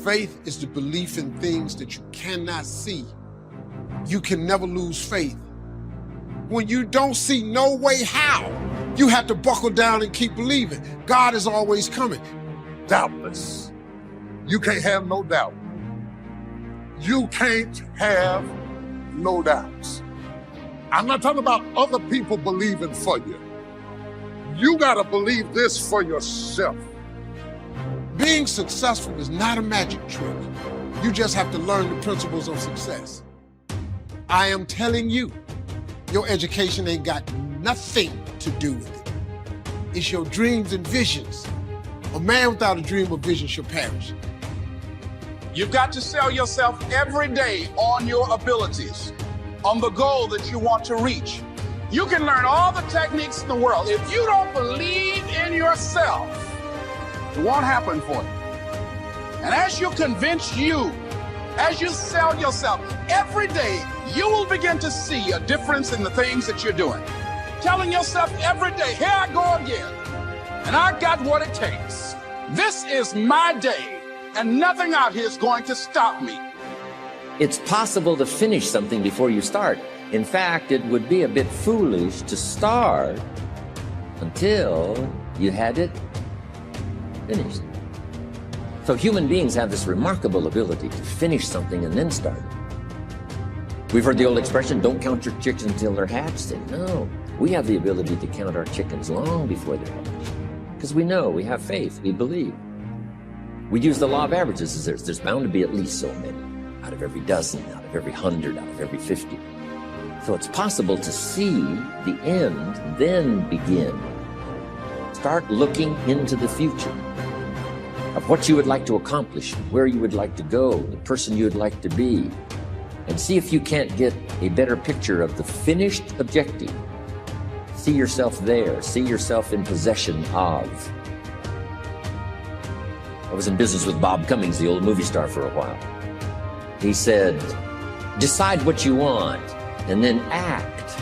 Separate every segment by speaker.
Speaker 1: Faith is the belief in things that you cannot see. You can never lose faith. When you don't see no way how, you have to buckle down and keep believing. God is always coming.
Speaker 2: Doubtless. You can't have no doubt. You can't have no doubts. I'm not talking about other people believing for you. You gotta believe this for yourself.
Speaker 1: Being successful is not a magic trick. You just have to learn the principles of success. I am telling you, your education ain't got nothing to do with it. It's your dreams and visions. A man without a dream or vision shall perish.
Speaker 3: You've got to sell yourself every day on your abilities, on the goal that you want to reach. You can learn all the techniques in the world. If you don't believe in yourself, it won't happen for you. And as you convince you, as you sell yourself, every day you will begin to see a difference in the things that you're doing. Telling yourself every day, here I go again, and I got what it takes. This is my day, and nothing out here is going to stop me.
Speaker 4: It's possible to finish something before you start. In fact, it would be a bit foolish to start until you had it finished. So human beings have this remarkable ability to finish something and then start it. We've heard the old expression, don't count your chickens until they're hatched. And no, we have the ability to count our chickens long before they're hatched. Because we know, we have faith, we believe. We use the law of averages. There's bound to be at least so many. Out of every dozen, out of every 100, out of every 50. So it's possible to see the end, then begin. Start looking into the future of what you would like to accomplish, where you would like to go, the person you would like to be, and see if you can't get a better picture of the finished objective. See yourself there, see yourself in possession of. I was in business with Bob Cummings, the old movie star, for a while. He said, decide what you want and then act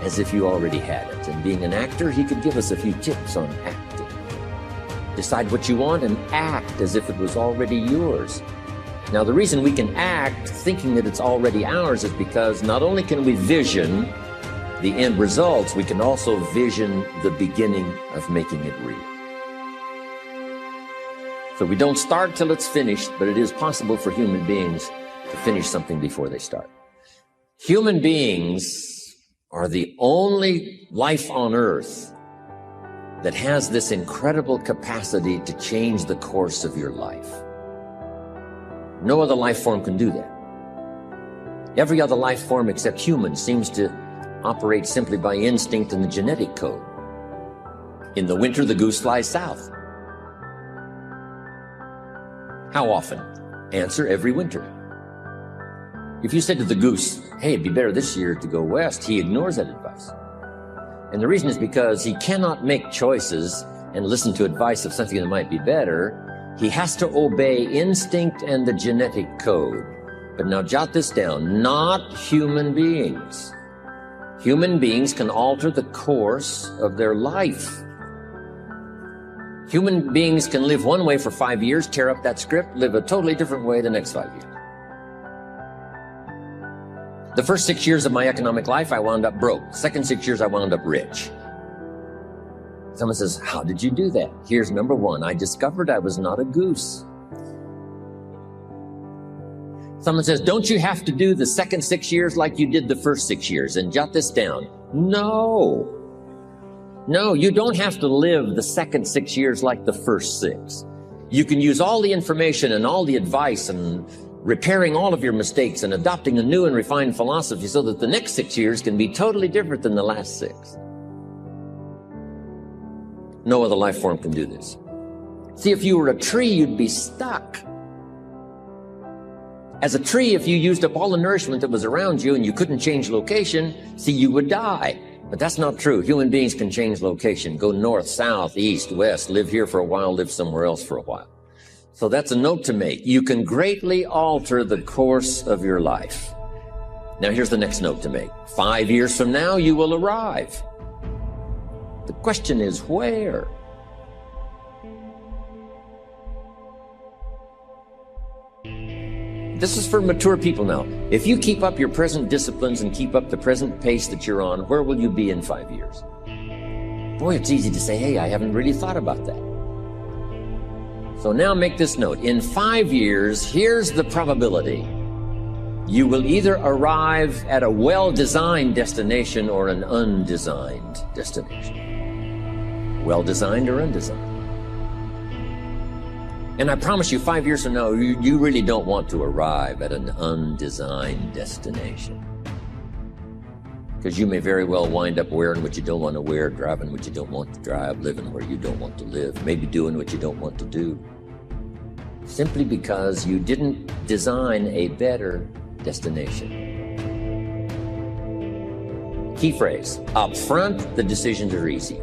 Speaker 4: as if you already had it. And being an actor, he could give us a few tips on acting. Decide what you want and act as if it was already yours. Now, the reason we can act thinking that it's already ours is because not only can we vision the end results, we can also vision the beginning of making it real. So we don't start till it's finished, but it is possible for human beings to finish something before they start. Human beings are the only life on earth that has this incredible capacity to change the course of your life. No other life form can do that. Every other life form except humans seems to operate simply by instinct and the genetic code. In the winter, the goose flies south. How often? Answer, every winter. If you said to the goose, hey, it'd be better this year to go west, he ignores that advice. And the reason is because he cannot make choices and listen to advice of something that might be better. He has to obey instinct and the genetic code. But now jot this down, not human beings. Human beings can alter the course of their life. Human beings can live one way for 5 years, tear up that script, live a totally different way the next 5 years. The first 6 years of my economic life, I wound up broke. Second 6 years, I wound up rich. Someone says, how did you do that? Here's number one. I discovered I was not a goose. Someone says, don't you have to do the second 6 years like you did the first 6 years? And jot this down. No. No, you don't have to live the second 6 years like the first 6. You can use all the information and all the advice and repairing all of your mistakes and adopting a new and refined philosophy so that the next 6 years can be totally different than the last 6. No other life form can do this. See, if you were a tree, you'd be stuck. As a tree, if you used up all the nourishment that was around you and you couldn't change location, see, you would die. But that's not true. Human beings can change location, go north, south, east, west, live here for a while, live somewhere else for a while. So that's a note to make. You can greatly alter the course of your life. Now here's the next note to make. 5 years from now, you will arrive. The question is where? This is for mature people now. If you keep up your present disciplines and keep up the present pace that you're on, where will you be in 5 years? Boy, it's easy to say, hey, I haven't really thought about that. So now make this note. In 5 years, here's the probability. You will either arrive at a well-designed destination or an undesigned destination. Well-designed or undesigned. And I promise you, 5 years from now, you really don't want to arrive at an undesigned destination. Because you may very well wind up wearing what you don't want to wear, driving what you don't want to drive, living where you don't want to live, maybe doing what you don't want to do. Simply because you didn't design a better destination. Key phrase, up front, the decisions are easy.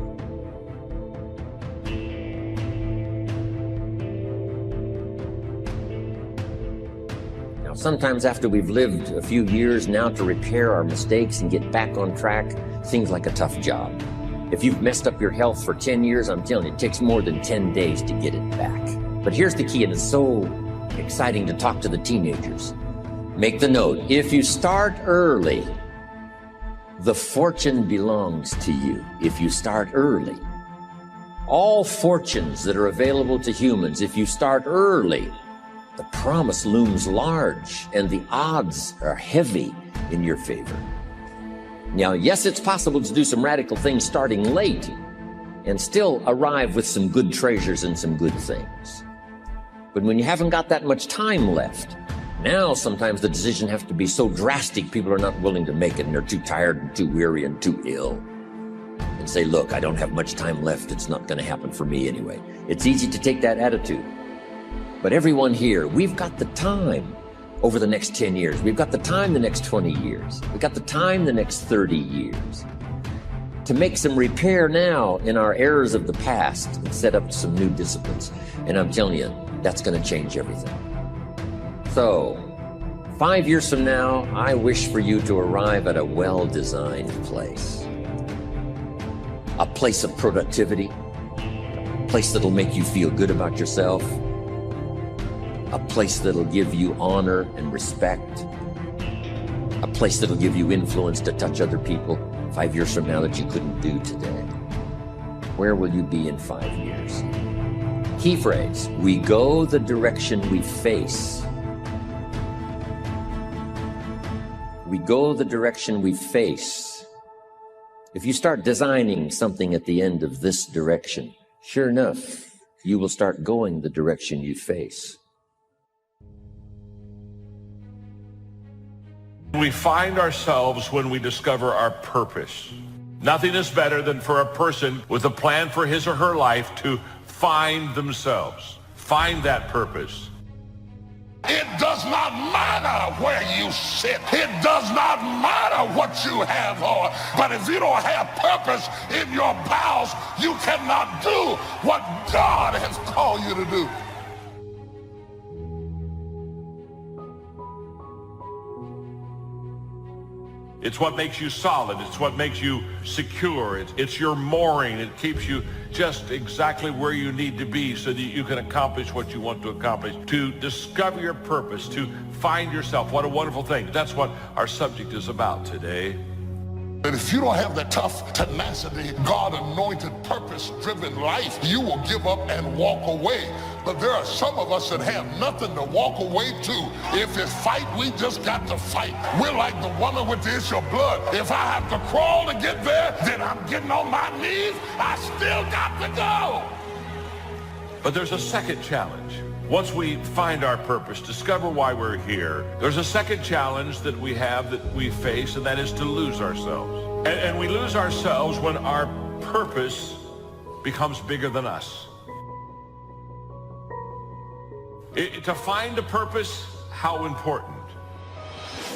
Speaker 4: Sometimes after we've lived a few years now, to repair our mistakes and get back on track seems like a tough job. If you've messed up your health for 10 years, I'm telling you, it takes more than 10 days to get it back. But here's the key, and it's so exciting to talk to the teenagers. Make the note, if you start early, the fortune belongs to you. If you start early. All fortunes that are available to humans, if you start early, the promise looms large and the odds are heavy in your favor. Now, yes, it's possible to do some radical things starting late and still arrive with some good treasures and some good things. But when you haven't got that much time left, now sometimes the decision has to be so drastic people are not willing to make it and they're too tired and too weary and too ill. And say, look, I don't have much time left. It's not going to happen for me anyway. It's easy to take that attitude. But everyone here, we've got the time over the next 10 years. We've got the time the next 20 years. We've got the time the next 30 years to make some repair now in our errors of the past and set up some new disciplines. And I'm telling you, that's going to change everything. So, 5 years from now, I wish for you to arrive at a well-designed place. A place of productivity, a place that'll make you feel good about yourself, a place that'll give you honor and respect, a place that'll give you influence to touch other people 5 years from now that you couldn't do today. Where will you be in 5 years? Key phrase, we go the direction we face. We go the direction we face. If you start designing something at the end of this direction, sure enough, you will start going the direction you face.
Speaker 5: We find ourselves when we discover our purpose. Nothing is better than for a person with a plan for his or her life to find themselves, find that purpose.
Speaker 2: It does not matter where you sit. It does not matter what you have on. But if you don't have purpose in your bowels, you cannot do what God has called you to do.
Speaker 5: It's what makes you solid. It's what makes you secure. It's your mooring. It keeps you just exactly where you need to be so that you can accomplish what you want to accomplish. To discover your purpose, to find yourself. What a wonderful thing. That's what our subject is about today.
Speaker 2: And if you don't have the tough tenacity, God-anointed, purpose-driven life, you will give up and walk away. But there are some of us that have nothing to walk away to. If it's fight, we just got to fight. We're like the woman with the issue of blood. If I have to crawl to get there, then I'm getting on my knees. I still got to go.
Speaker 5: But there's a second challenge. Once we find our purpose, discover why we're here, there's a second challenge that we have that we face, and that is to lose ourselves. And we lose ourselves when our purpose becomes bigger than us. To find a purpose, how important.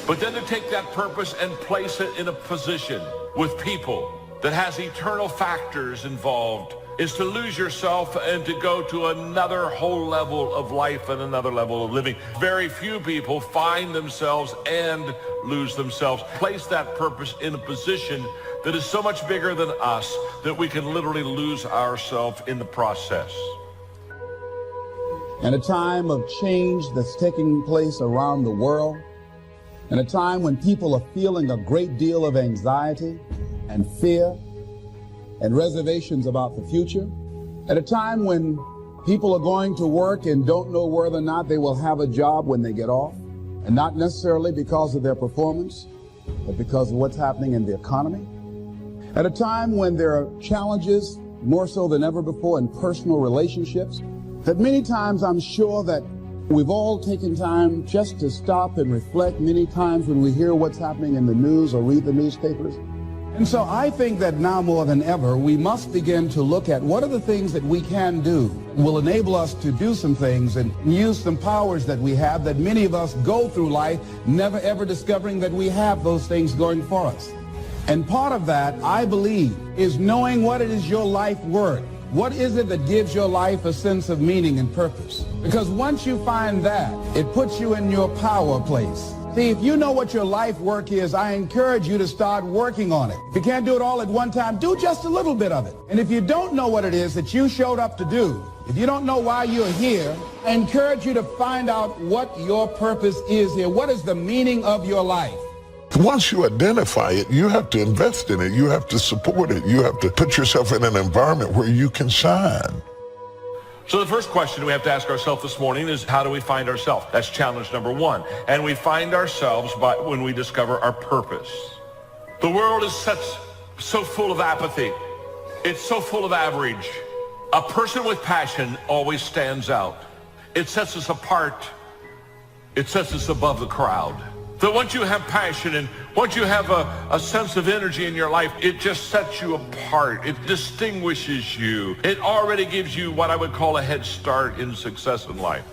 Speaker 5: But then to take that purpose and place it in a position with people that has eternal factors involved is to lose yourself and to go to another whole level of life and another level of living. Very few people find themselves and lose themselves. Place that purpose in a position that is so much bigger than us that we can literally lose ourselves in the process.
Speaker 6: In a time of change that's taking place around the world, in a time when people are feeling a great deal of anxiety and fear and reservations about the future, at a time when people are going to work and don't know whether or not they will have a job when they get off, and not necessarily because of their performance, but because of what's happening in the economy. At a time when there are challenges, more so than ever before, in personal relationships, that many times I'm sure that we've all taken time just to stop and reflect many times when we hear what's happening in the news or read the newspapers. And so I think that now more than ever, we must begin to look at what are the things that we can do will enable us to do some things and use some powers that we have that many of us go through life never ever discovering that we have those things going for us. And part of that, I believe, is knowing what it is your life worth. What is it that gives your life a sense of meaning and purpose? Because once you find that, it puts you in your power place. See, if you know what your life work is, I encourage you to start working on it. If you can't do it all at one time, do just a little bit of it. And if you don't know what it is that you showed up to do, if you don't know why you're here, I encourage you to find out what your purpose is here. What is the meaning of your life?
Speaker 2: Once you identify it, you have to invest in it. You have to support it. You have to put yourself in an environment where you can shine.
Speaker 5: So the first question we have to ask ourselves this morning is, how do we find ourselves? That's challenge number one. And we find ourselves when we discover our purpose. The world is so full of apathy. It's so full of average. A person with passion always stands out. It sets us apart. It sets us above the crowd. That once you have passion and once you have a sense of energy in your life, it just sets you apart. It distinguishes you. It already gives you what I would call a head start in success in life.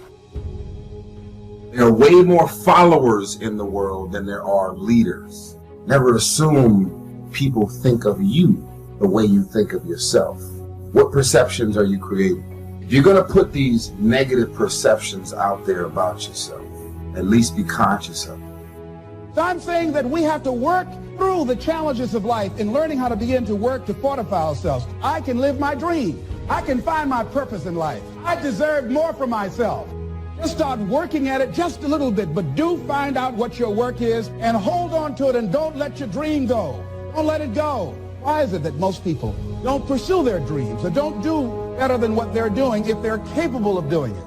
Speaker 7: There are way more followers in the world than there are leaders. Never assume people think of you the way you think of yourself. What perceptions are you creating? If you're going to put these negative perceptions out there about yourself, at least be conscious of it.
Speaker 6: So I'm saying that we have to work through the challenges of life in learning how to begin to work to fortify ourselves. I can live my dream. I can find my purpose in life. I deserve more for myself. Just start working at it just a little bit, but do find out what your work is and hold on to it and don't let your dream go. Don't let it go. Why is it that most people don't pursue their dreams or don't do better than what they're doing if they're capable of doing it?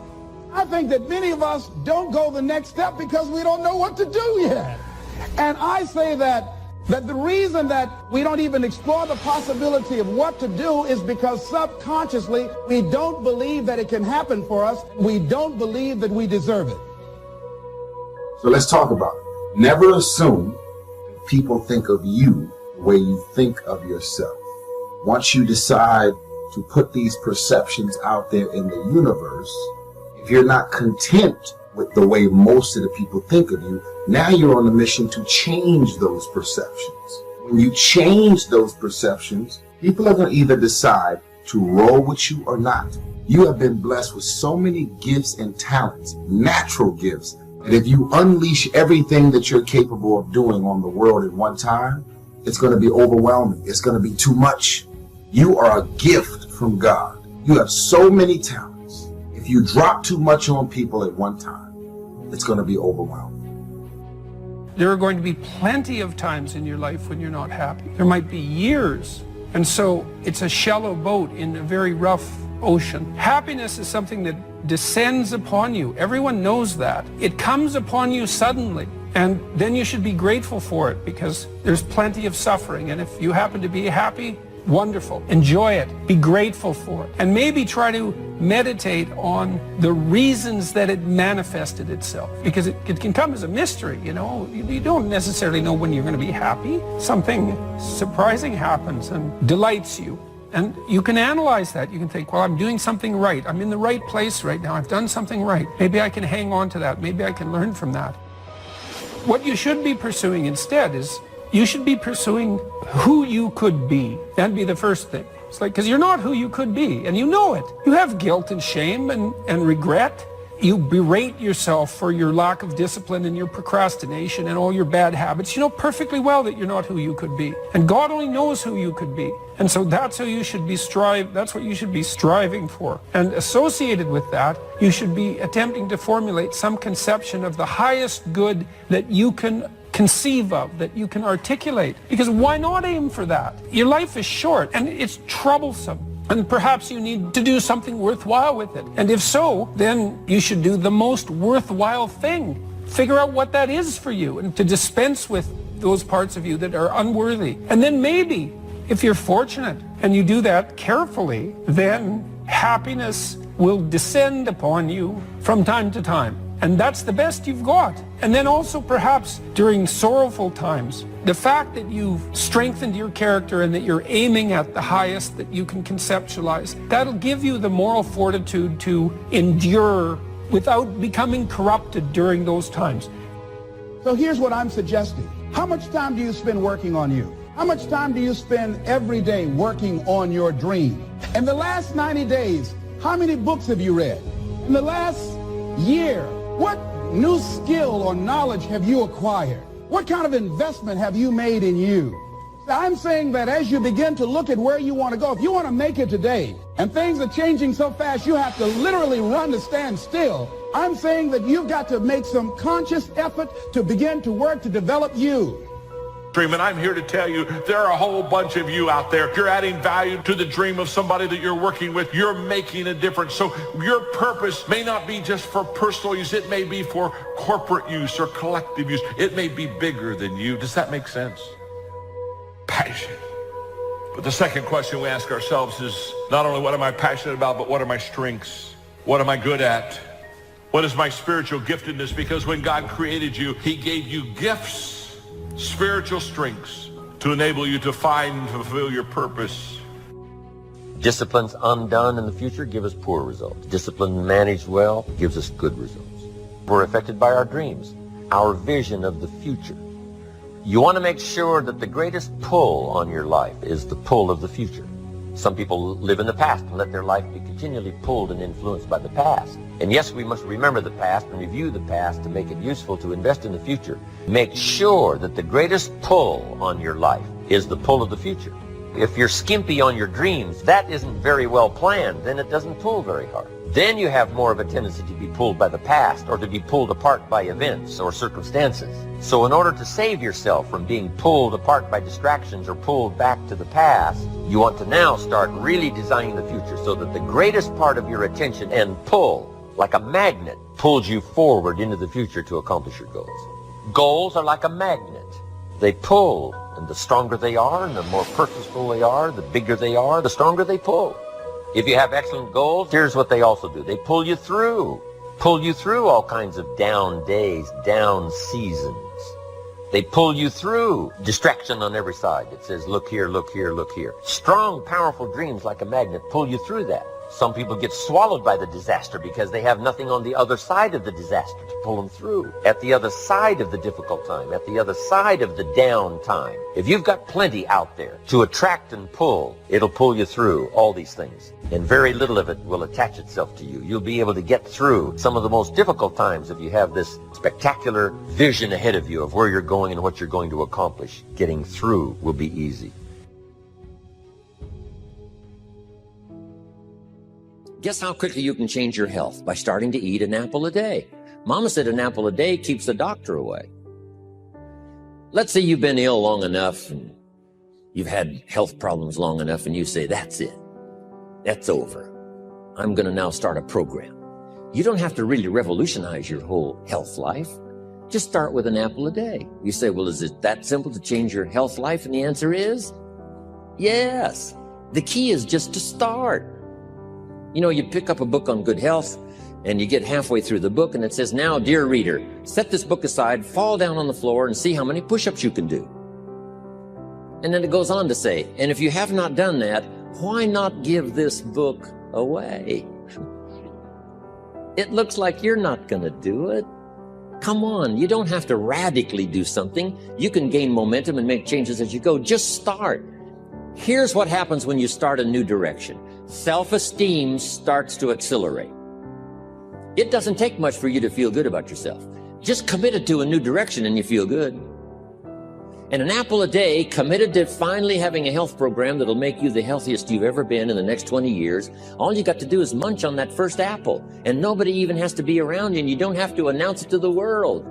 Speaker 6: I think that many of us don't go the next step because we don't know what to do yet. And I say that the reason that we don't even explore the possibility of what to do is because subconsciously we don't believe that it can happen for us. We don't believe that we deserve it.
Speaker 7: So let's talk about it. Never assume that people think of you the way you think of yourself. Once you decide to put these perceptions out there in the universe, if you're not content with the way most of the people think of you, now you're on a mission to change those perceptions. When you change those perceptions, people are going to either decide to roll with you or not. You have been blessed with so many gifts and talents, natural gifts, that if you unleash everything that you're capable of doing on the world at one time, it's going to be overwhelming. It's going to be too much. You are a gift from God. You have so many talents. If you drop too much on people at one time, it's going to be overwhelming.
Speaker 8: There are going to be plenty of times in your life when you're not happy. There might be years. And so it's a shallow boat in a very rough ocean. Happiness is something that descends upon you. Everyone knows that. It comes upon you suddenly. And then you should be grateful for it because there's plenty of suffering. And if you happen to be happy, wonderful. Enjoy it. Be grateful for it. And maybe try to meditate on the reasons that it manifested itself. Because it can come as a mystery, you know. You don't necessarily know when you're going to be happy. Something surprising happens and delights you. And you can analyze that. You can think, well, I'm doing something right. I'm in the right place right now. I've done something right. Maybe I can hang on to that. Maybe I can learn from that. What you should be pursuing instead is you should be pursuing who you could be. That'd be the first thing. It's like, because you're not who you could be, and you know it. You have guilt and shame and regret. you berate yourself for your lack of discipline and your procrastination and all your bad habits, you know perfectly well that you're not who you could be. And God only knows who you could be. And so that's who you should be that's what you should be striving for. And associated with that, you should be attempting to formulate some conception of the highest good that you can conceive of, that you can articulate. Because why not aim for that? Your life is short and it's troublesome. And perhaps you need to do something worthwhile with it. And if so, then you should do the most worthwhile thing. Figure out what that is for you and to dispense with those parts of you that are unworthy. And then maybe, if you're fortunate and you do that carefully, then happiness will descend upon you from time to time. And that's the best you've got. And then also perhaps during sorrowful times, the fact that you've strengthened your character and that you're aiming at the highest that you can conceptualize, that'll give you the moral fortitude to endure without becoming corrupted during those times.
Speaker 6: So here's what I'm suggesting. How much time do you spend working on you? How much time do you spend every day working on your dream? In the last 90 days, how many books have you read? In the last year, what new skill or knowledge have you acquired? What kind of investment have you made in you? I'm saying that as you begin to look at where you want to go, if you want to make it today, and things are changing so fast you have to literally run to stand still, I'm saying that you've got to make some conscious effort to begin to work to develop you.
Speaker 5: And I'm here to tell you, there are a whole bunch of you out there. You're adding value to the dream of somebody that you're working with. You're making a difference. So your purpose may not be just for personal use. It may be for corporate use or collective use. It may be bigger than you. Does that make sense? Passion. But the second question we ask ourselves is not only what am I passionate about, but what are my strengths? What am I good at? What is my spiritual giftedness? Because when God created you, he gave you gifts, spiritual strengths to enable you to find and fulfill your purpose.
Speaker 4: Disciplines undone in the future give us poor results. Discipline managed well gives us good results. We're affected by our dreams, our vision of the future. You want to make sure that the greatest pull on your life is the pull of the future. Some people live in the past and let their life be continually pulled and influenced by the past. And yes, we must remember the past and review the past to make it useful to invest in the future. Make sure that the greatest pull on your life is the pull of the future. If you're skimpy on your dreams, that isn't very well planned, then it doesn't pull very hard. Then you have more of a tendency to be pulled by the past or to be pulled apart by events or circumstances. So in order to save yourself from being pulled apart by distractions or pulled back to the past, you want to now start really designing the future so that the greatest part of your attention and pull, like a magnet, pulls you forward into the future to accomplish your goals. Goals are like a magnet. They pull, and the stronger they are and the more purposeful they are, the bigger they are, the stronger they pull. If you have excellent goals, here's what they also do. They pull you through all kinds of down days, down seasons. They pull you through distraction on every side. It says, look here, look here, look here. Strong, powerful dreams like a magnet pull you through that. Some people get swallowed by the disaster because they have nothing on the other side of the disaster to pull them through. At the other side of the difficult time, at the other side of the down time. If you've got plenty out there to attract and pull, it'll pull you through all these things. And very little of it will attach itself to you. You'll be able to get through some of the most difficult times if you have this spectacular vision ahead of you of where you're going and what you're going to accomplish. Getting through will be easy. Guess how quickly you can change your health? By starting to eat an apple a day. Mama said an apple a day keeps the doctor away. Let's say you've been ill long enough and you've had health problems long enough and you say, that's it. That's over. I'm going to now start a program. You don't have to really revolutionize your whole health life. Just start with an apple a day. You say, well, is it that simple to change your health life? And the answer is yes. The key is just to start. You know, you pick up a book on good health and you get halfway through the book and it says, now, dear reader, set this book aside, fall down on the floor and see how many push-ups you can do. And then it goes on to say, and if you have not done that, why not give this book away? It looks like you're not going to do it. Come on, you don't have to radically do something. You can gain momentum and make changes as you go. Just start. Here's what happens when you start a new direction. Self-esteem starts to accelerate. It doesn't take much for you to feel good about yourself. Just committed to a new direction and you feel good. And an apple a day, committed to finally having a health program that'll make you the healthiest you've ever been in the next 20 years. All you got to do is munch on that first apple, and nobody even has to be around you, and you don't have to announce it to the world.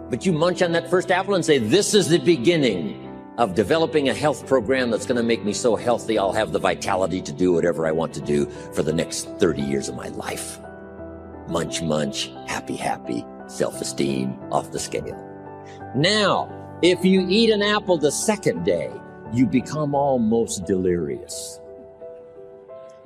Speaker 4: But you munch on that first apple and say, this is the beginning of developing a health program that's going to make me so healthy I'll have the vitality to do whatever I want to do for the next 30 years of my life. Munch, munch, happy, happy, self-esteem off the scale. Now, if you eat an apple the second day, you become almost delirious,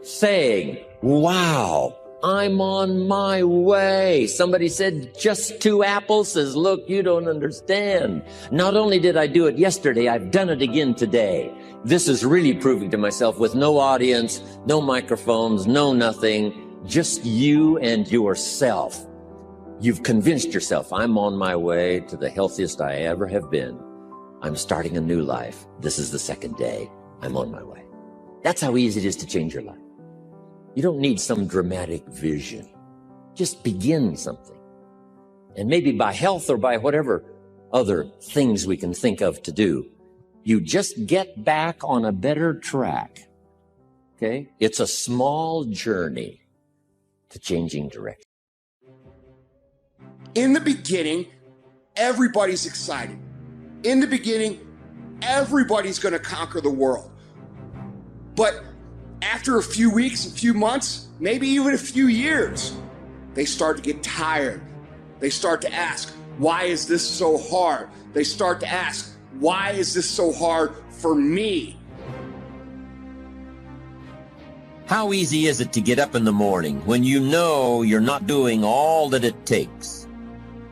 Speaker 4: saying, wow, I'm on my way. Somebody said, just 2 apples? Says, look, you don't understand. Not only did I do it yesterday, I've done it again today. This is really proving to myself with no audience, no microphones, no nothing, just you and yourself. You've convinced yourself, I'm on my way to the healthiest I ever have been. I'm starting a new life. This is the second day. I'm on my way. That's how easy it is to change your life. You don't need some dramatic vision. Just begin something. And maybe by health or by whatever other things we can think of to do, you just get back on a better track. Okay? It's a small journey to changing direction.
Speaker 9: In the beginning, everybody's excited. In the beginning, everybody's going to conquer the world. But after a few weeks, a few months, maybe even a few years, they start to get tired. They start to ask, why is this so hard? They start to ask, why is this so hard for me?
Speaker 4: How easy is it to get up in the morning when you know you're not doing all that it takes?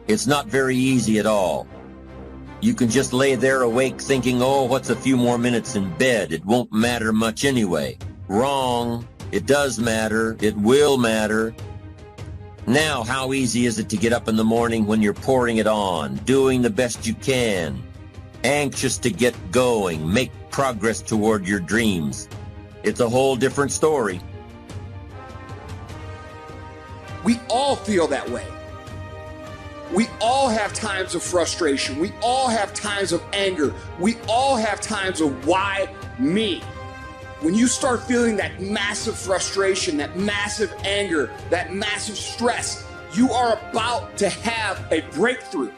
Speaker 4: It's not very easy at all. You can just lay there awake thinking, oh, what's a few more minutes in bed? It won't matter much anyway. Wrong. It does matter. It will matter. Now, how easy is it to get up in the morning when you're pouring it on, doing the best you can, anxious to get going, make progress toward your dreams? It's a whole different story.
Speaker 9: We all feel that way. We all have times of frustration. We all have times of anger. We all have times of why me. When you start feeling that massive frustration, that massive anger, that massive stress, you are about to have a breakthrough.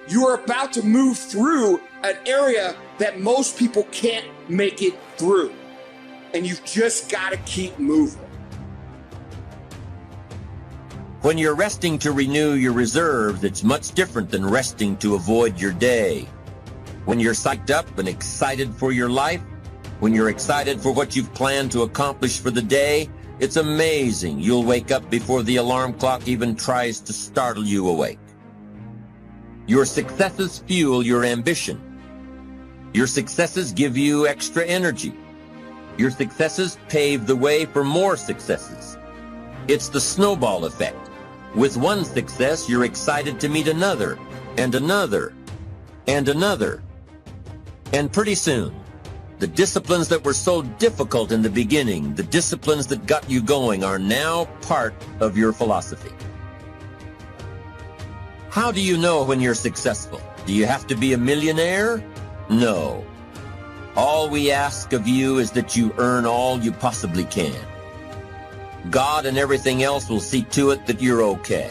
Speaker 9: You are about to move through an area that most people can't make it through. And you've just got to keep moving.
Speaker 4: When you're resting to renew your reserves, it's much different than resting to avoid your day. When you're psyched up and excited for your life, when you're excited for what you've planned to accomplish for the day, it's amazing. You'll wake up before the alarm clock even tries to startle you awake. Your successes fuel your ambition. Your successes give you extra energy. Your successes pave the way for more successes. It's the snowball effect. With one success, you're excited to meet another, and another, and another. And pretty soon, the disciplines that were so difficult in the beginning, the disciplines that got you going, are now part of your philosophy. How do you know when you're successful? Do you have to be a millionaire? No. All we ask of you is that you earn all you possibly can. God and everything else will see to it that you're okay.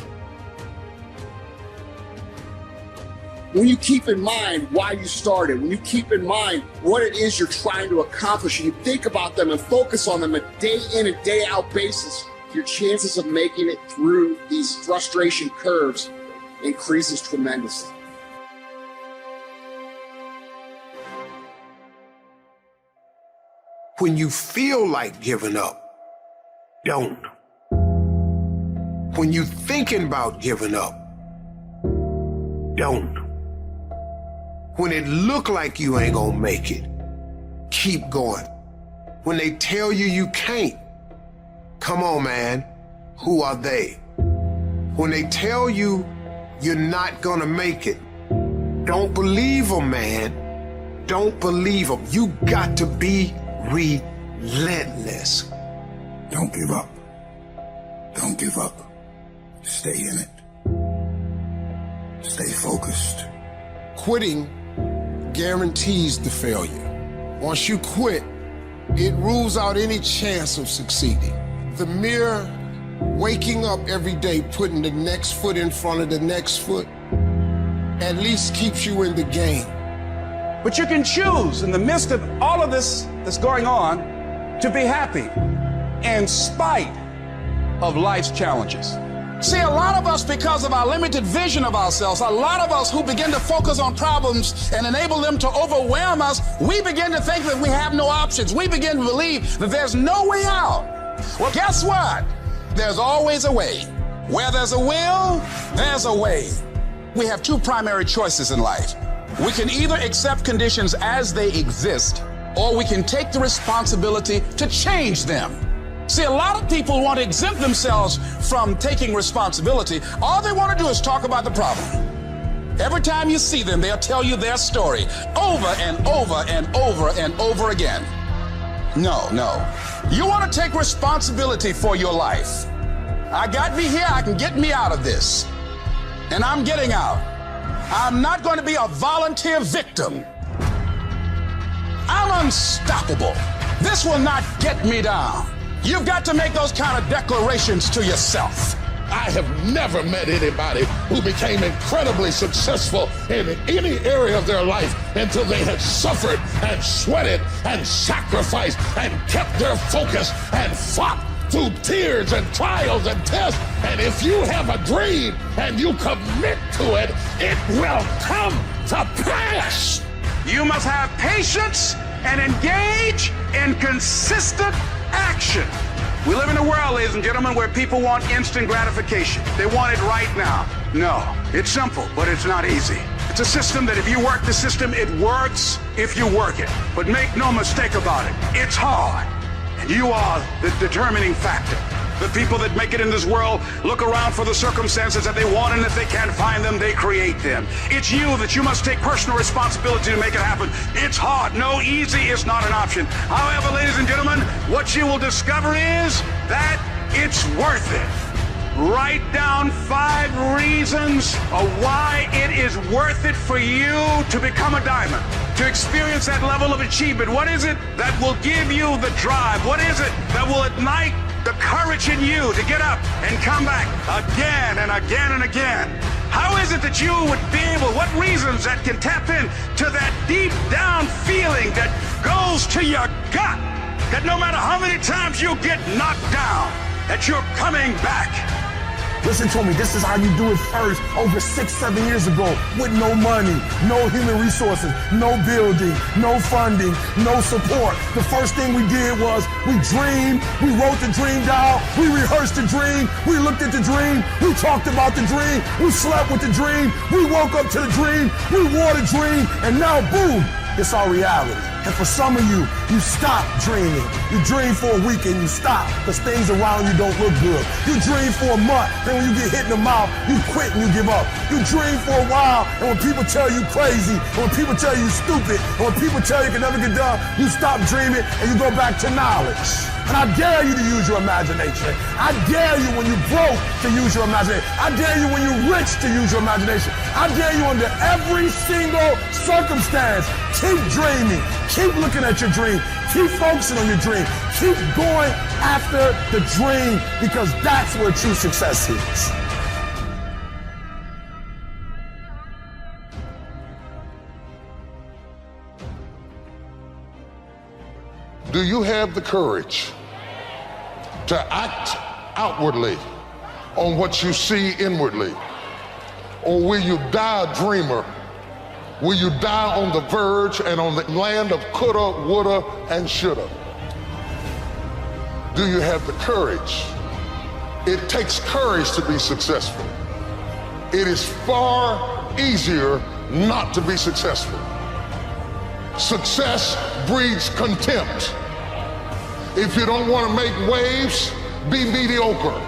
Speaker 9: When you keep in mind why you started, when you keep in mind what it is you're trying to accomplish, and you think about them and focus on them a day in and day out basis, your chances of making it through these frustration curves increases tremendously.
Speaker 1: When you feel like giving up, don't. When you're thinking about giving up, don't. When it look like you ain't gonna make it, keep going. When they tell you you can't, come on, man, who are they? When they tell you you're not gonna make it, don't believe them, man. Don't believe them. You got to be relentless.
Speaker 10: Don't give up. Don't give up. Stay in it. Stay focused.
Speaker 1: Quitting guarantees the failure. Once you quit, it rules out any chance of succeeding. The mere waking up every day, putting the next foot in front of the next foot, at least keeps you in the game.
Speaker 3: But you can choose in the midst of all of this that's going on to be happy in spite of life's challenges. See, a lot of us, because of our limited vision of ourselves, a lot of us who begin to focus on problems and enable them to overwhelm us, we begin to think that we have no options. We begin to believe that there's no way out. Well, guess what? There's always a way. Where there's a will, there's a way. We have two primary choices in life. We can either accept conditions as they exist, or we can take the responsibility to change them. See, a lot of people want to exempt themselves from taking responsibility. All they want to do is talk about the problem. Every time you see them, they'll tell you their story over and over and over and over again. No. You want to take responsibility for your life. I got me here, I can get me out of this. And I'm getting out. I'm not going to be a volunteer victim. I'm unstoppable. This will not get me down. You've got to make those kind of declarations to yourself.
Speaker 2: I have never met anybody who became incredibly successful in any area of their life until they had suffered and sweated and sacrificed and kept their focus and fought through tears and trials and tests. And if you have a dream and you commit to it, it will come to pass.
Speaker 3: You must have patience and engage in consistent action. We live in a world, ladies and gentlemen, where people want instant gratification. They want it right now. No, it's simple, but it's not easy. It's a system that if you work the system, it works if you work it. But make no mistake about it, it's hard. And you are the determining factor. The people that make it in this world look around for the circumstances that they want, and if they can't find them, they create them. It's you that you must take personal responsibility to make it happen. It's hard. No, easy is not an option. However, ladies and gentlemen, what you will discover is that it's worth it. Write down 5 reasons of why it is worth it for you to become a diamond, to experience that level of achievement. What is it that will give you the drive? What is it that will ignite the courage in you to get up and come back again and again and again? How is it that you would be able, what reasons that can tap in to that deep down feeling that goes to your gut, that no matter how many times you get knocked down, that you're coming back?
Speaker 11: Listen to me, this is how you do it first, over 6-7 years ago, with no money, no human resources, no building, no funding, no support. The first thing we did was we dreamed, we wrote the dream down, we rehearsed the dream, we looked at the dream, we talked about the dream, we slept with the dream, we woke up to the dream, we wore the dream, and now boom, it's our reality. And for some of you, you stop dreaming. You dream for a week and you stop because things around you don't look good. You dream for a month, then when you get hit in the mouth, you quit and you give up. You dream for a while, and when people tell you crazy, and when people tell you stupid, and when people tell you can never get done, you stop dreaming and you go back to knowledge. And I dare you to use your imagination. I dare you when you're broke to use your imagination. I dare you when you're rich to use your imagination. I dare you under every single circumstance. Keep dreaming. Keep looking at your dream. Keep focusing on your dream. Keep going after the dream because that's where true success is.
Speaker 2: Do you have the courage to act outwardly on what you see inwardly? Or will you die a dreamer? Will you die on the verge and on the land of coulda, woulda, and shoulda? Do you have the courage? It takes courage to be successful. It is far easier not to be successful. Success breeds contempt. If you don't want to make waves, be mediocre.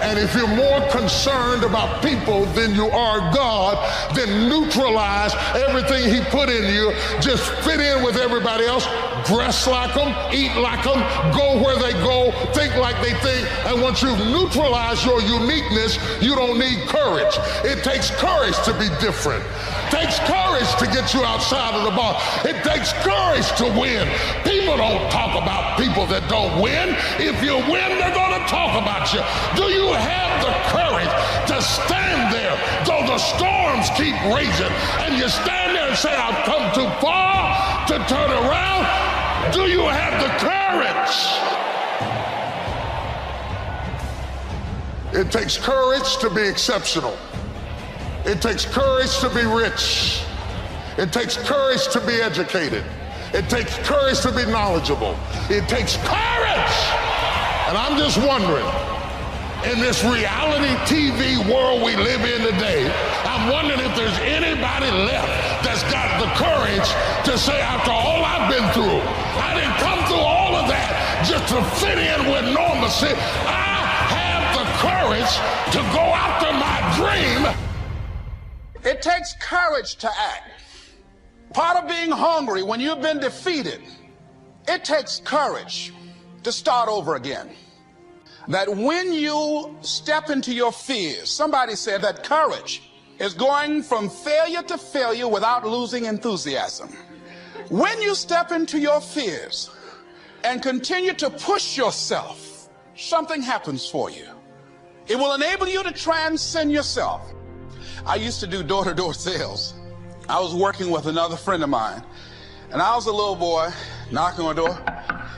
Speaker 2: And if you're more concerned about people than you are God, then neutralize everything He put in you. Just fit in with everybody else, dress like them, eat like them, go where they go, think like they think, and once you've neutralized your uniqueness, you don't need courage. It takes courage to be different. It takes courage to get you outside of the box. It takes courage to win. People don't talk about people that don't win. If you win, they're going to talk about you. Do you have the courage to stand there though the storms keep raging, and you stand there and say, I've come too far to turn around? Do you have the courage? It takes courage to be exceptional. It takes courage to be rich. It takes courage to be educated. It takes courage to be knowledgeable. It takes courage. And I'm just wondering, in this reality TV world we live in today, I'm wondering if there's anybody left that's got the courage to say, after all I've been through, I didn't come through all of that just to fit in with normalcy. I have the courage to go after my dream.
Speaker 3: It takes courage to act. Part of being hungry when you've been defeated, it takes courage to start over again. That when you step into your fears, somebody said that courage is going from failure to failure without losing enthusiasm. When you step into your fears and continue to push yourself, something happens for you. It will enable you to transcend yourself. I used to do door-to-door sales. I was working with another friend of mine, and I was a little boy knocking on the door.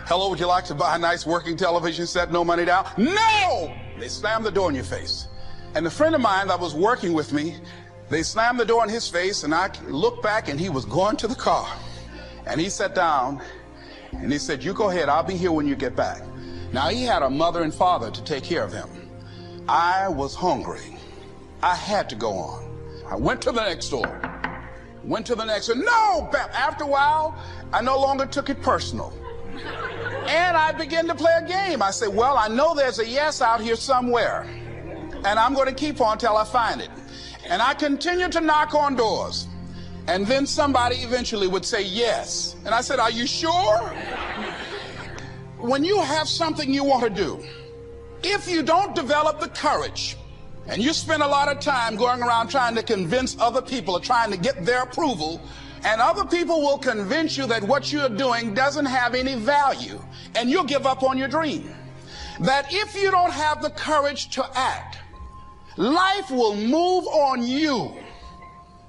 Speaker 3: Hello, would you like to buy a nice working television set? No money down? No! They slammed the door in your face. And the friend of mine that was working with me, they slammed the door in his face, and I looked back, and he was going to the car. And he sat down, and he said, you go ahead, I'll be here when you get back. Now, he had a mother and father to take care of him. I was hungry. I had to go on. I went to the next door. Went to the next one. No! After a while, I no longer took it personal. And I began to play a game. I said, well, I know there's a yes out here somewhere, and I'm going to keep on till I find it. And I continued to knock on doors. And then somebody eventually would say yes. And I said, are you sure? When you have something you want to do, if you don't develop the courage, and you spend a lot of time going around trying to convince other people or trying to get their approval, and other people will convince you that what you're doing doesn't have any value, and you'll give up on your dream. That if you don't have the courage to act, life will move on you.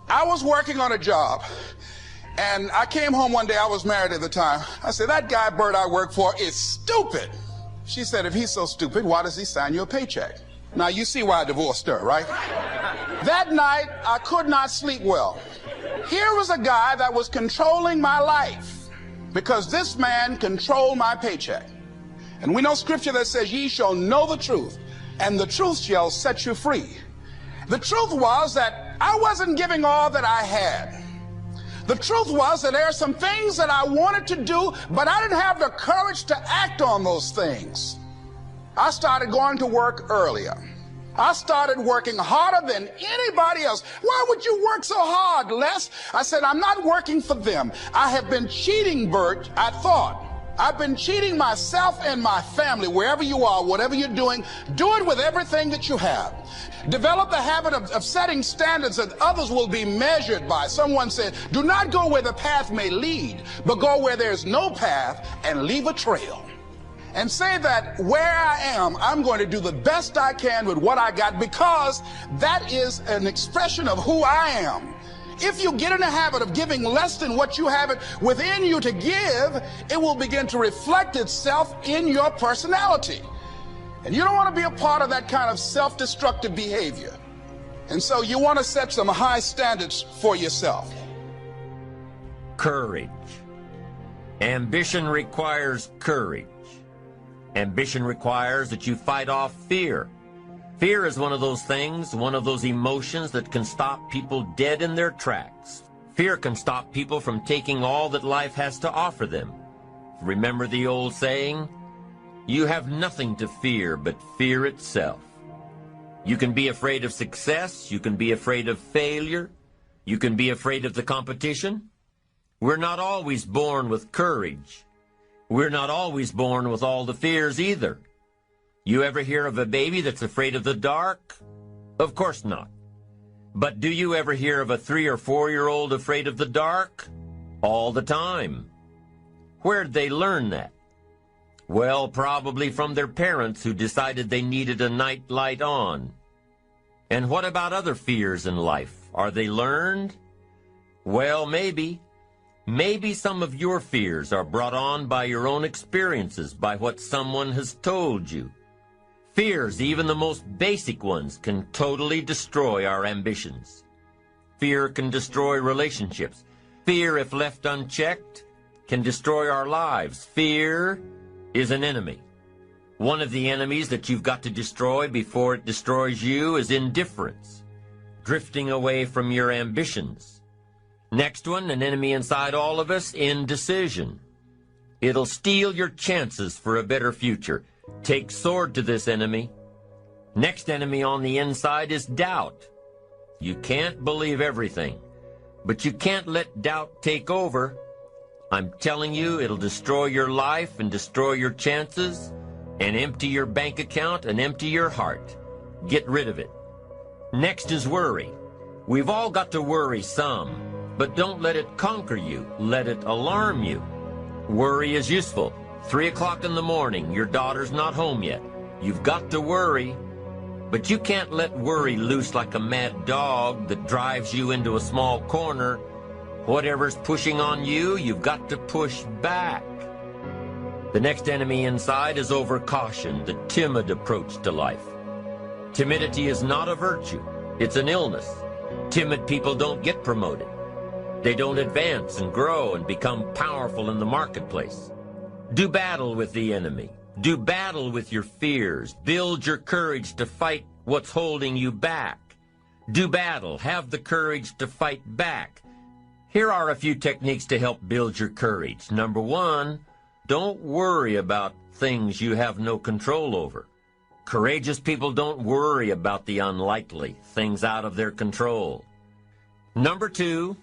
Speaker 3: I was working on a job, and I came home one day. I was married at the time. I said, that guy Bert I work for is stupid. She said, if he's so stupid, why does he sign you a paycheck? Now, you see why I divorced her, right? That night, I could not sleep well. Here was a guy that was controlling my life because this man controlled my paycheck. And we know scripture that says, ye shall know the truth, and the truth shall set you free. The truth was that I wasn't giving all that I had. The truth was that there are some things that I wanted to do, but I didn't have the courage to act on those things. I started going to work earlier. I started working harder than anybody else. Why would you work so hard, Les? I said, I'm not working for them. I have been cheating, Bert, I thought. I've been cheating myself and my family. Wherever you are, whatever you're doing, do it with everything that you have. Develop the habit of setting standards that others will be measured by. Someone said, do not go where the path may lead, but go where there's no path and leave a trail. And say that where I am, I'm going to do the best I can with what I got, because that is an expression of who I am. If you get in the habit of giving less than what you have it within you to give, it will begin to reflect itself in your personality. And you don't want to be a part of that kind of self-destructive behavior. And so you want to set some high standards for yourself.
Speaker 4: Courage. Ambition requires courage. Ambition requires that you fight off fear. Fear is one of those things, one of those emotions that can stop people dead in their tracks. Fear can stop people from taking all that life has to offer them. Remember the old saying, you have nothing to fear but fear itself. You can be afraid of success, you can be afraid of failure, you can be afraid of the competition. We're not always born with courage. We're not always born with all the fears either. You ever hear of a baby that's afraid of the dark? Of course not. But do you ever hear of a 3 or 4-year-old afraid of the dark? All the time. Where'd they learn that? Well, probably from their parents who decided they needed a night light on. And what about other fears in life? Are they learned? Well, maybe. Maybe some of your fears are brought on by your own experiences, by what someone has told you. Fears, even the most basic ones, can totally destroy our ambitions. Fear can destroy relationships. Fear, if left unchecked, can destroy our lives. Fear is an enemy. One of the enemies that you've got to destroy before it destroys you is indifference, drifting away from your ambitions. Next one, an enemy inside all of us, indecision. It'll steal your chances for a better future. Take sword to this enemy. Next enemy on the inside is doubt. You can't believe everything, but you can't let doubt take over. I'm telling you, it'll destroy your life and destroy your chances and empty your bank account and empty your heart. Get rid of it. Next is worry. We've all got to worry some, but don't let it conquer you. Let it alarm you. Worry is useful. 3 o'clock in the morning, your daughter's not home yet. You've got to worry, but you can't let worry loose like a mad dog that drives you into a small corner. Whatever's pushing on you, you've got to push back. The next enemy inside is overcaution, the timid approach to life. Timidity is not a virtue. It's an illness. Timid people don't get promoted. They don't advance and grow and become powerful in the marketplace. Do battle with the enemy. Do battle with your fears. Build your courage to fight what's holding you back. Do battle. Have the courage to fight back. Here are a few techniques to help build your courage. Number 1, don't worry about things you have no control over. Courageous people don't worry about the unlikely, things out of their control. Number 2,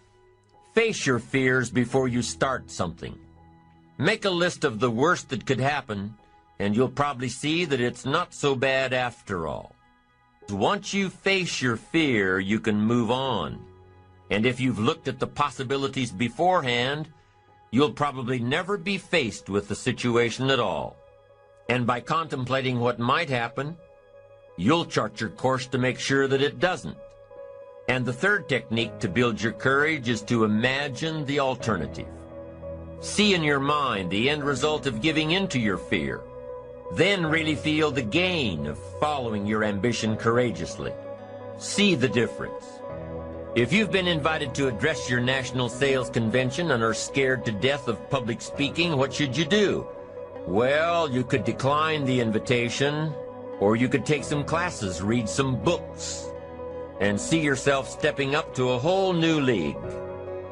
Speaker 4: face your fears before you start something. Make a list of the worst that could happen, and you'll probably see that it's not so bad after all. Once you face your fear, you can move on. And if you've looked at the possibilities beforehand, you'll probably never be faced with the situation at all. And by contemplating what might happen, you'll chart your course to make sure that it doesn't. And the third technique to build your courage is to imagine the alternative. See in your mind the end result of giving in to your fear. Then really feel the gain of following your ambition courageously. See the difference. If you've been invited to address your national sales convention and are scared to death of public speaking, what should you do? Well, you could decline the invitation, or you could take some classes, read some books, and see yourself stepping up to a whole new league,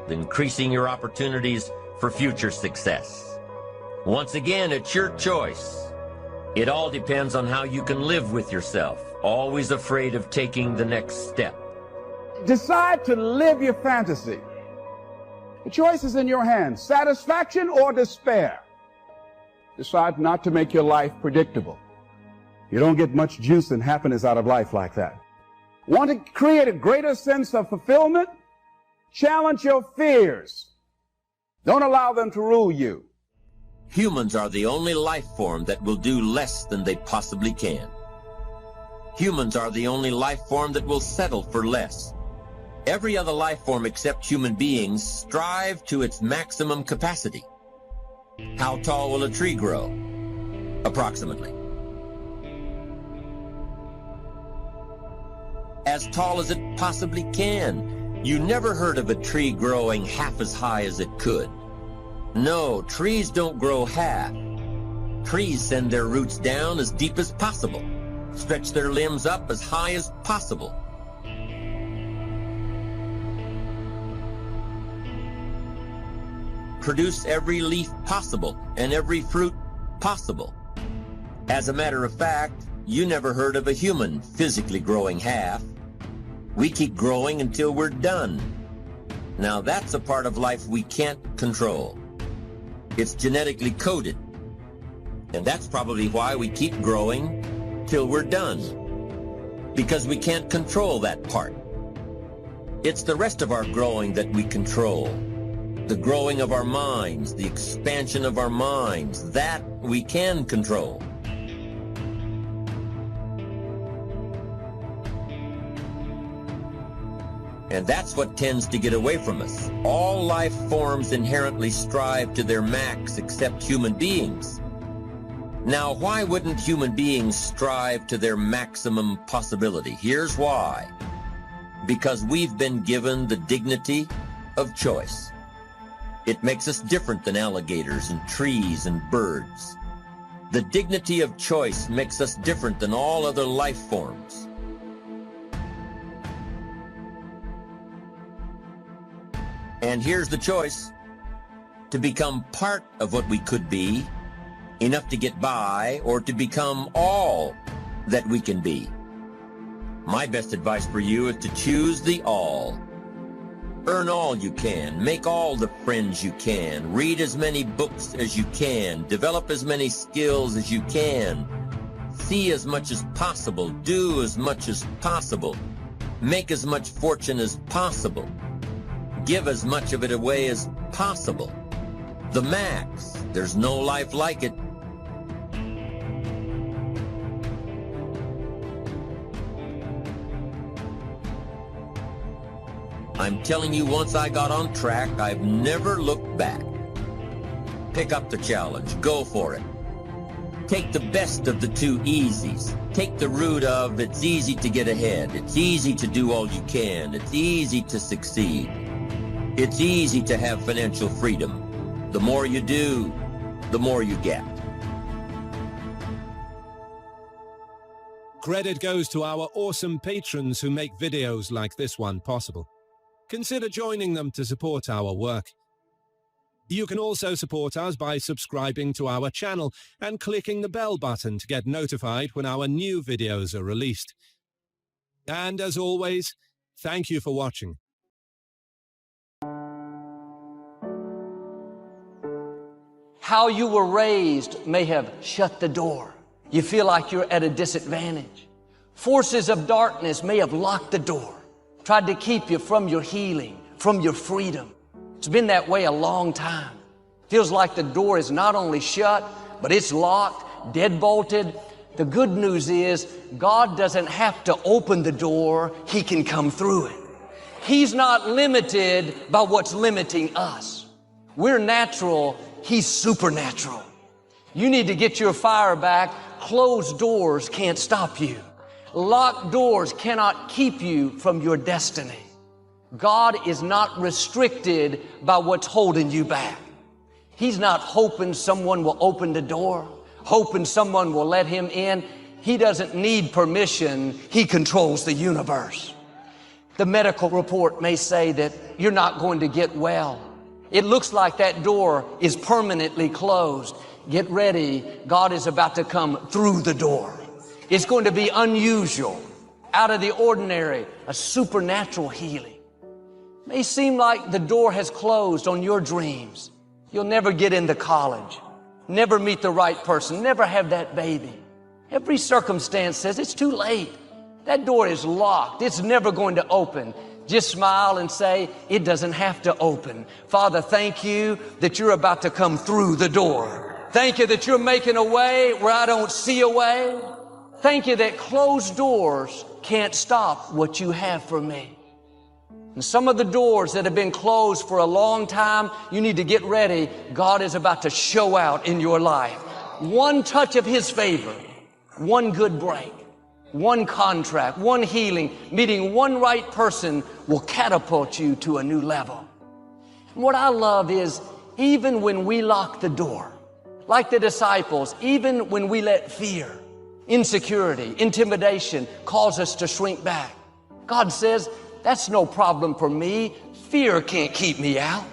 Speaker 4: increasing your opportunities for future success. Once again, it's your choice. It all depends on how you can live with yourself, always afraid of taking the next step.
Speaker 6: Decide to live your fantasy. The choice is in your hands, satisfaction or despair. Decide not to make your life predictable. You don't get much juice and happiness out of life like that. Want to create a greater sense of fulfillment? Challenge your fears. Don't allow them to rule you.
Speaker 4: Humans are the only life form that will do less than they possibly can. Humans are the only life form that will settle for less. Every other life form except human beings strive to its maximum capacity. How tall will a tree grow? Approximately. As tall as it possibly can. You never heard of a tree growing half as high as it could. No, trees don't grow half. Trees send their roots down as deep as possible, stretch their limbs up as high as possible. Produce every leaf possible and every fruit possible. As a matter of fact, you never heard of a human physically growing half. We keep growing until we're done. Now that's a part of life we can't control. It's genetically coded. And that's probably why we keep growing until we're done, because we can't control that part. It's the rest of our growing that we control. The growing of our minds, the expansion of our minds, that we can control. And that's what tends to get away from us. All life forms inherently strive to their max except human beings. Now, why wouldn't human beings strive to their maximum possibility? Here's why. Because we've been given the dignity of choice. It makes us different than alligators and trees and birds. The dignity of choice makes us different than all other life forms. And here's the choice: to become part of what we could be, enough to get by, or to become all that we can be. My best advice for you is to choose the all. Earn all you can, make all the friends you can, read as many books as you can, develop as many skills as you can, see as much as possible, do as much as possible, make as much fortune as possible, give as much of it away as possible. The max. There's no life like it. I'm telling you, once I got on track, I've never looked back. Pick up the challenge. Go for it. Take the best of the two easies. Take the route of it's easy to get ahead. It's easy to do all you can. It's easy to succeed. It's easy to have financial freedom. The more you do, the more you get.
Speaker 12: Credit goes to our awesome patrons who make videos like this one possible. Consider joining them to support our work. You can also support us by subscribing to our channel and clicking the bell button to get notified when our new videos are released. And as always, thank you for watching.
Speaker 13: How you were raised may have shut the door. You feel like you're at a disadvantage. Forces of darkness may have locked the door, tried to keep you from your healing, from your freedom. It's been that way a long time. Feels like the door is not only shut, but it's locked, deadbolted. The good news is God doesn't have to open the door. He can come through it. He's not limited by what's limiting us. We're natural. He's supernatural. You need to get your fire back. Closed doors can't stop you. Locked doors cannot keep you from your destiny. God is not restricted by what's holding you back. He's not hoping someone will open the door, hoping someone will let him in. He doesn't need permission. He controls the universe. The medical report may say that you're not going to get well. It looks like that door is permanently closed. Get ready. God is about to come through the door. It's going to be unusual, out of the ordinary, a supernatural healing. It may seem like the door has closed on your dreams. You'll never get into college, never meet the right person, never have that baby. Every circumstance says it's too late. That door is locked. It's never going to open. Just smile and say, it doesn't have to open. Father, thank you that you're about to come through the door. Thank you that you're making a way where I don't see a way. Thank you that closed doors can't stop what you have for me. And some of the doors that have been closed for a long time, you need to get ready. God is about to show out in your life. One touch of His favor, one good break, one contract, one healing, meeting one right person will catapult you to a new level. And what I love is even when we lock the door, like the disciples, even when we let fear, insecurity, intimidation cause us to shrink back, God says, that's no problem for me. Fear can't keep me out.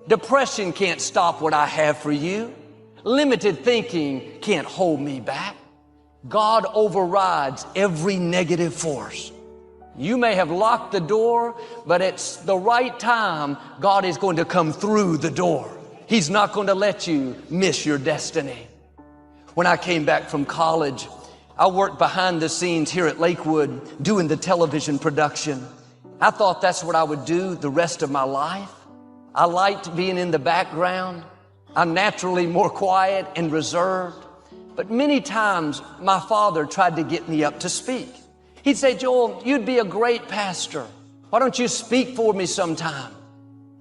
Speaker 13: Depression can't stop what I have for you. Limited thinking can't hold me back. God overrides every negative force. You may have locked the door, but it's the right time. God is going to come through the door. He's not going to let you miss your destiny. When I came back from college, I worked behind the scenes here at Lakewood doing the television production. I thought that's what I would do the rest of my life. I liked being in the background. I'm naturally more quiet and reserved. But many times my father tried to get me up to speak. He'd say, Joel, you'd be a great pastor. Why don't you speak for me sometime?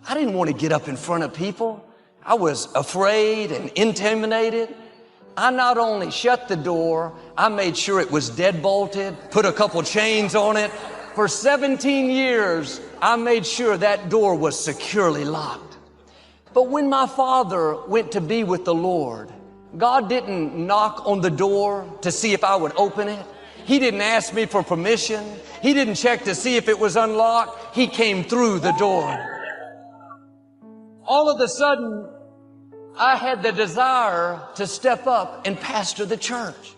Speaker 13: I didn't want to get up in front of people. I was afraid and intimidated. I not only shut the door, I made sure it was deadbolted, put a couple chains on it. For 17 years, I made sure that door was securely locked. But when my father went to be with the Lord, God didn't knock on the door to see if I would open it. He didn't ask me for permission. He didn't check to see if it was unlocked. He came through the door. All of a sudden, I had the desire to step up and pastor the church.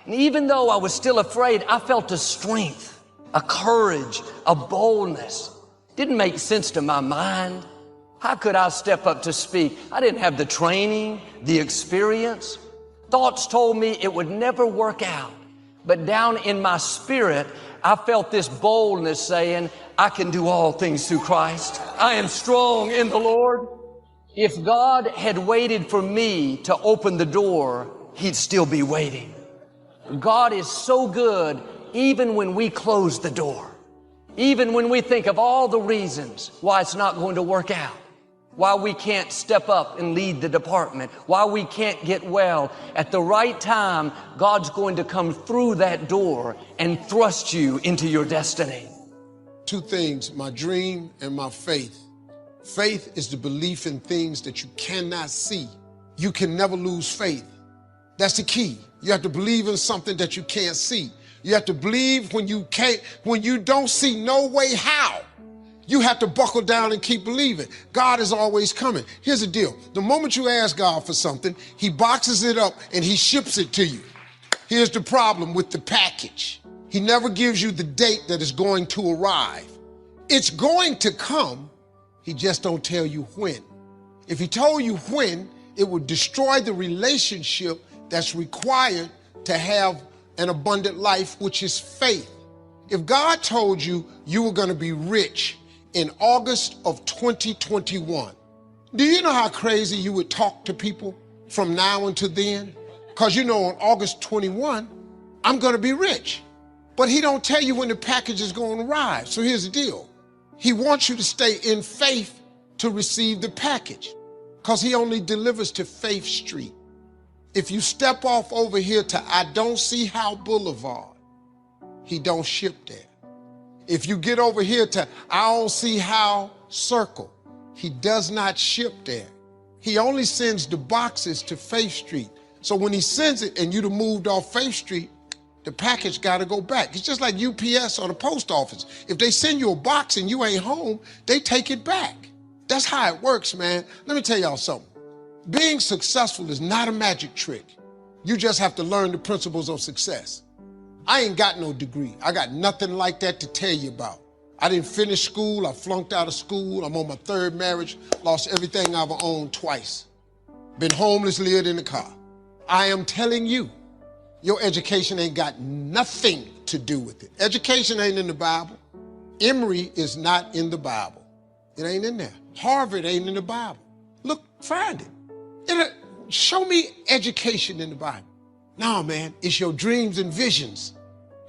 Speaker 13: And even though I was still afraid, I felt a strength, a courage, a boldness. Didn't make sense to my mind. How could I step up to speak? I didn't have the training, the experience. Thoughts told me it would never work out. But down in my spirit, I felt this boldness saying, I can do all things through Christ. I am strong in the Lord. If God had waited for me to open the door, He'd still be waiting. God is so good even when we close the door. Even when we think of all the reasons why it's not going to work out. Why we can't step up and lead the department. Why we can't get well. At the right time, God's going to come through that door and thrust you into your destiny.
Speaker 1: Two things, my dream and my faith. Faith is the belief in things that you cannot see. You can never lose faith. That's the key. You have to believe in something that you can't see. You have to believe when you don't see no way how. You have to buckle down and keep believing. God is always coming. Here's the deal. The moment you ask God for something, He boxes it up and He ships it to you. Here's the problem with the package. He never gives you the date that it's going to arrive. It's going to come. He just don't tell you when. If He told you when, it would destroy the relationship that's required to have an abundant life, which is faith. If God told you you were going to be rich in August of 2021, do you know how crazy you would talk to people from now until then? Because you know on August 21, I'm going to be rich. But He don't tell you when the package is going to arrive. So here's the deal. He wants you to stay in faith to receive the package because He only delivers to Faith Street. If you step off over here to I Don't See How Boulevard, He don't ship there. If you get over here to I Don't See How Circle, He does not ship there. He only sends the boxes to Faith Street. So when He sends it and you'd have moved off Faith Street, the package got to go back. It's just like UPS or the post office. If they send you a box and you ain't home, they take it back. That's how it works, man. Let me tell y'all something. Being successful is not a magic trick. You just have to learn the principles of success. I ain't got no degree. I got nothing like that to tell you about. I didn't finish school. I flunked out of school. I'm on my third marriage. Lost everything I've owned twice. Been homeless, lived in the car. I am telling you, your education ain't got nothing to do with it. Education ain't in the Bible. Emory is not in the Bible. It ain't in there. Harvard ain't in the Bible. Look, find it. Show me education in the Bible. No, man, it's your dreams and visions.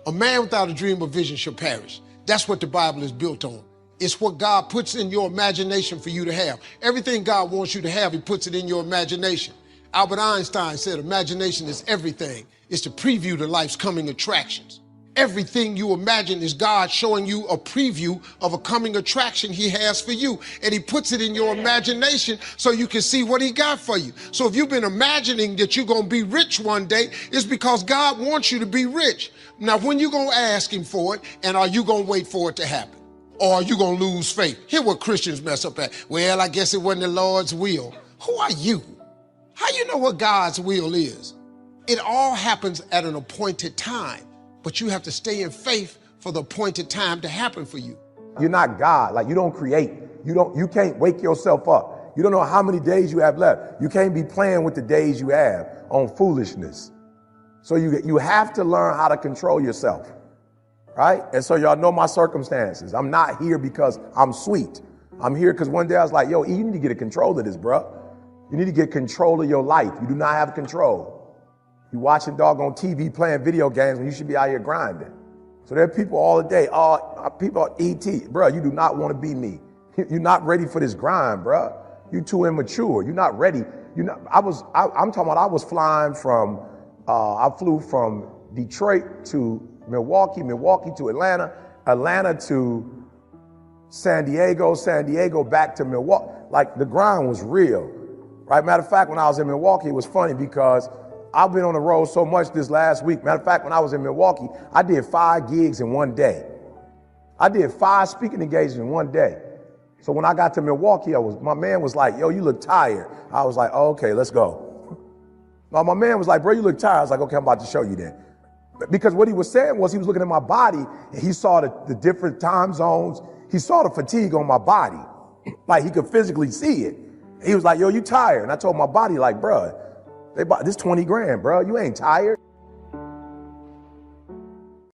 Speaker 1: A man without a dream or vision shall perish. That's what the Bible is built on. It's what God puts in your imagination for you to have. Everything God wants you to have, He puts it in your imagination. Albert Einstein said imagination is everything. It's the preview to life's coming attractions. Everything you imagine is God showing you a preview of a coming attraction He has for you. And He puts it in your imagination so you can see what He got for you. So if you've been imagining that you're going to be rich one day, it's because God wants you to be rich. Now, when you going to ask Him for it, and are you going to wait for it to happen? Or are you going to lose faith? Here's what Christians mess up at. Well, I guess it wasn't the Lord's will. Who are you? How you know what God's will is? It all happens at an appointed time. But you have to stay in faith for the appointed time to happen for you.
Speaker 14: You're not God. Like, you don't create. You can't wake yourself up. You don't know how many days you have left. You can't be playing with the days you have on foolishness. So you have to learn how to control yourself, right? And so y'all know my circumstances. I'm not here because I'm sweet. I'm here because one day I was like, yo, E, you need to get a control of this, bro. You need to get control of your life. You do not have control. You watching doggone TV playing video games when you should be out here grinding. So there are people all the day, people ET, bro, you do not want to be me. You're not ready for this grind, bro. You're too immature. You're not ready. I'm talking about I was flying from, I flew from Detroit to Milwaukee, Milwaukee to Atlanta, Atlanta to San Diego back to Milwaukee. Like the grind was real, right? Matter of fact, when I was in Milwaukee, it was funny because I've been on the road so much this last week. Matter of fact, when I was in Milwaukee, I did 5 gigs in one day. I did 5 speaking engagements in one day. So when I got to Milwaukee, my man was like, yo, you look tired. I was like, oh, okay, let's go. Now, my man was like, bro, you look tired. I was like, okay, I'm about to show you then. Because what he was saying was he was looking at my body and he saw the different time zones. He saw the fatigue on my body. Like he could physically see it. He was like, yo, you tired. And I told my body like, bro, this 20 grand, bro, you ain't tired.